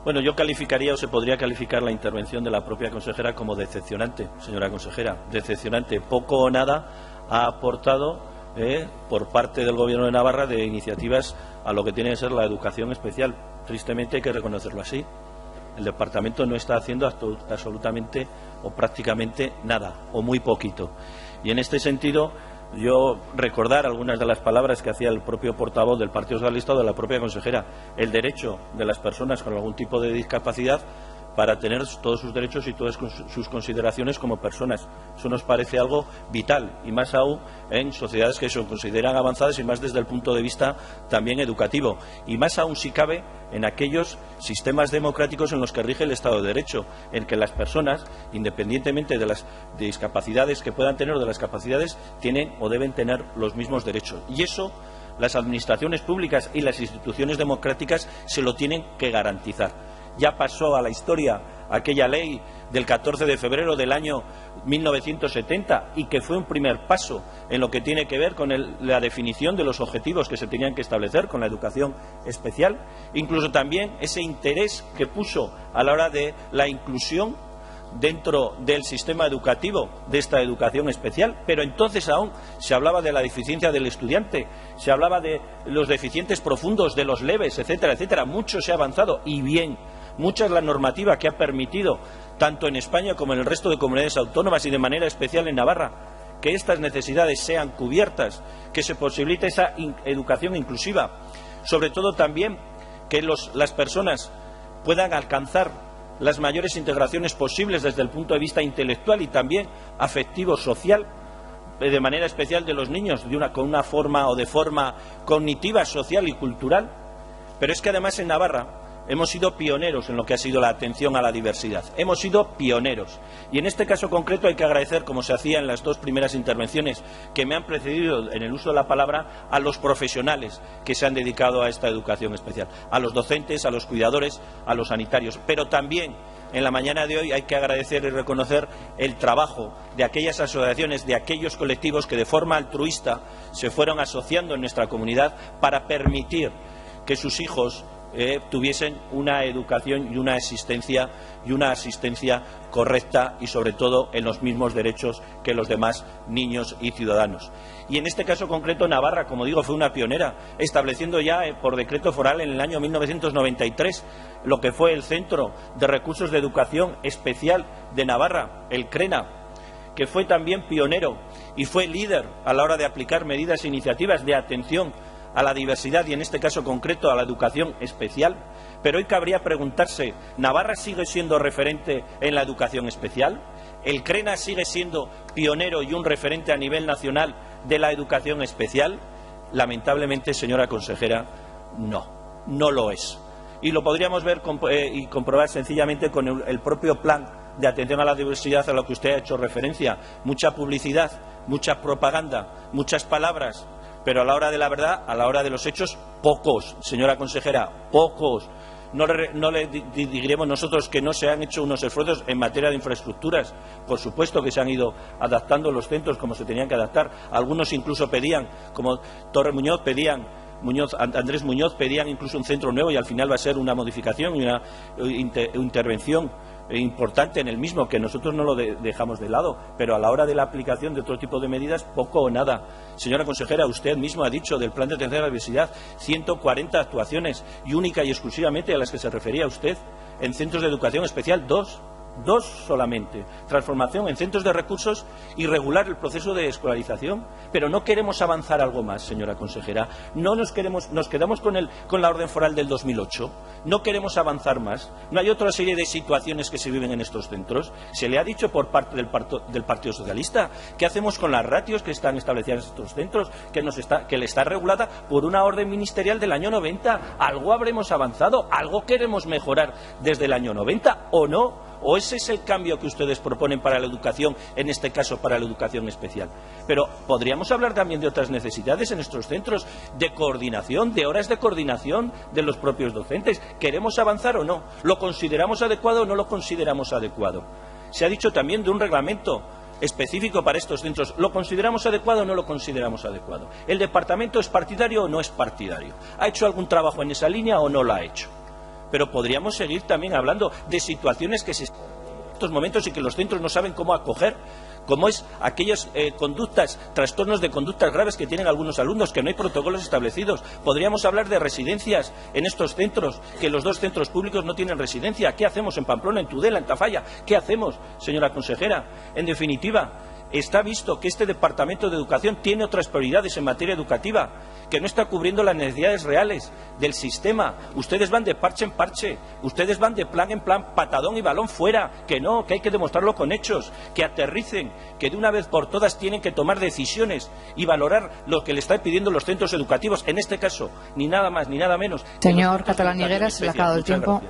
Bueno, yo calificaría o se podría calificar la intervención de la propia consejera como decepcionante, señora consejera. Decepcionante. Poco o nada ha aportado por parte del Gobierno de Navarra de iniciativas a lo que tiene que ser la educación especial. Tristemente hay que reconocerlo así. El Departamento no está haciendo absolutamente o prácticamente nada, o muy poquito. Y en este sentido, yo recordar algunas de las palabras que hacía el propio portavoz del Partido Socialista o de la propia consejera. El derecho de las personas con algún tipo de discapacidad para tener todos sus derechos y todas sus consideraciones como personas. Eso nos parece algo vital, y más aún en sociedades que se consideran avanzadas y más desde el punto de vista también educativo. Y más aún, si cabe, en aquellos sistemas democráticos en los que rige el Estado de Derecho, en que las personas, independientemente de las discapacidades que puedan tener o de las capacidades, tienen o deben tener los mismos derechos. Y eso las administraciones públicas y las instituciones democráticas se lo tienen que garantizar. Ya pasó a la historia aquella ley del 14 de febrero del año 1970 y que fue un primer paso en lo que tiene que ver con la definición de los objetivos que se tenían que establecer con la educación especial, incluso también ese interés que puso a la hora de la inclusión dentro del sistema educativo de esta educación especial, pero entonces aún se hablaba de la deficiencia del estudiante, se hablaba de los deficientes profundos, de los leves, etcétera, etcétera. Mucho se ha avanzado y bien. Mucha es la normativa que ha permitido, tanto en España como en el resto de comunidades autónomas y de manera especial en Navarra, que estas necesidades sean cubiertas, que se posibilite esa educación inclusiva, sobre todo también que las personas puedan alcanzar las mayores integraciones posibles desde el punto de vista intelectual y también afectivo, social, de manera especial de los niños, con una forma o de forma cognitiva, social y cultural. Pero es que además en Navarra hemos sido pioneros en lo que ha sido la atención a la diversidad. Hemos sido pioneros. Y en este caso concreto hay que agradecer, como se hacía en las dos primeras intervenciones que me han precedido en el uso de la palabra, a los profesionales que se han dedicado a esta educación especial, a los docentes, a los cuidadores, a los sanitarios. Pero también en la mañana de hoy hay que agradecer y reconocer el trabajo de aquellas asociaciones, de aquellos colectivos que de forma altruista se fueron asociando en nuestra comunidad para permitir que sus hijos tuviesen una educación y una asistencia correcta y sobre todo en los mismos derechos que los demás niños y ciudadanos. Y en este caso concreto Navarra, como digo, fue una pionera, estableciendo ya por decreto foral en el año 1993 lo que fue el Centro de Recursos de Educación Especial de Navarra, el CRENA, que fue también pionero y fue líder a la hora de aplicar medidas e iniciativas de atención a la diversidad y en este caso concreto a la educación especial. Pero hoy cabría preguntarse, ¿Navarra sigue siendo referente en la educación especial? ¿El CRENA sigue siendo pionero y un referente a nivel nacional de la educación especial? Lamentablemente, señora consejera, no lo es. Y lo podríamos ver y comprobar sencillamente con el propio plan de atención a la diversidad a lo que usted ha hecho referencia. Mucha publicidad, mucha propaganda, muchas palabras, pero a la hora de la verdad, a la hora de los hechos, pocos, señora consejera, pocos. No le diremos nosotros que no se han hecho unos esfuerzos en materia de infraestructuras. Por supuesto que se han ido adaptando los centros como se tenían que adaptar. Algunos incluso pedían, como Torre Muñoz, Andrés Muñoz pedían incluso un centro nuevo y al final va a ser una modificación y una intervención importante en el mismo, que nosotros no lo dejamos de lado, pero a la hora de la aplicación de otro tipo de medidas, poco o nada. Señora consejera, usted mismo ha dicho del plan de atención a la diversidad, 140 actuaciones y única y exclusivamente a las que se refería usted en centros de educación especial, dos solamente. Transformación en centros de recursos y regular el proceso de escolarización. Pero no queremos avanzar algo más, señora consejera. Nos quedamos con la orden foral del 2008. No queremos avanzar más. No hay otra serie de situaciones que se viven en estos centros. Se le ha dicho por parte del Partido Socialista qué hacemos con las ratios que están establecidas en estos centros, que le está regulada por una orden ministerial del año 90. Algo habremos avanzado, algo queremos mejorar desde el año 90 o no. ¿O ese es el cambio que ustedes proponen para la educación, en este caso para la educación especial? Pero podríamos hablar también de otras necesidades en estos centros, de coordinación, de horas de coordinación de los propios docentes. ¿Queremos avanzar o no? ¿Lo consideramos adecuado o no lo consideramos adecuado? Se ha dicho también de un reglamento específico para estos centros. ¿Lo consideramos adecuado o no lo consideramos adecuado? ¿El departamento es partidario o no es partidario? ¿Ha hecho algún trabajo en esa línea o no lo ha hecho? pero podríamos seguir también hablando de situaciones que se estos momentos y que los centros no saben cómo acoger, como es aquellas trastornos de conductas graves que tienen algunos alumnos, que no hay protocolos establecidos. Podríamos hablar de residencias en estos centros, que los 2 centros públicos no tienen residencia. ¿Qué hacemos en Pamplona, en Tudela, en Tafalla? ¿Qué hacemos, señora consejera? En definitiva, está visto que este Departamento de Educación tiene otras prioridades en materia educativa, que no está cubriendo las necesidades reales del sistema. Ustedes van de parche en parche, ustedes van de plan en plan, patadón y balón fuera, que no, que hay que demostrarlo con hechos, que aterricen, que de una vez por todas tienen que tomar decisiones y valorar lo que le están pidiendo los centros educativos, en este caso, ni nada más ni nada menos. Señor Catalán Higueras, se le ha acabado el tiempo.